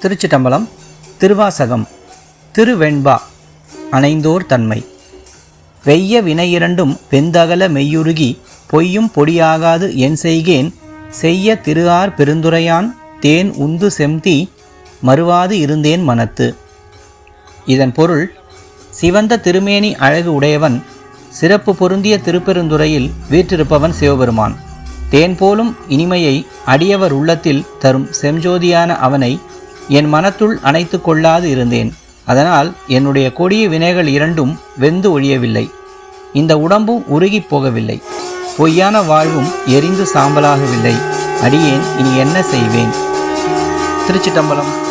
திருச்சிட்டம்பலம். திருவாசகம். திருவெண்பா. அணைந்தோர் தன்மை. வெய்ய வினையிரண்டும் வெந்தகல மெய்யுருகி பொய்யும் பொடியாகாது என் செய்கேன் செய்ய திருஆர் பெருந்துரையான் தேன் உந்து செம்தி மறுவாது இருந்தேன் மனத்து. இதன் பொருள், சிவந்த திருமேனி அழகு உடையவன், சிறப்பு பொருந்திய திருப்பெருந்துறையில் வீற்றிருப்பவன் சிவபெருமான். தேன் போலும் இனிமையை அடியவர் உள்ளத்தில் தரும் செம்ஜோதியான அவனை என் மனத்துள் அணைத்து கொள்ளாது இருந்தேன். அதனால் என்னுடைய கொடிய வினைகள் இரண்டும் வெந்து ஒழியவில்லை. இந்த உடம்பும் உருகிப் போகவில்லை. பொய்யான வாழ்வும் எரிந்து சாம்பலாகவில்லை. அடியேன் இனி என்ன செய்வேன்? திருச்சிட்டம்பலம்.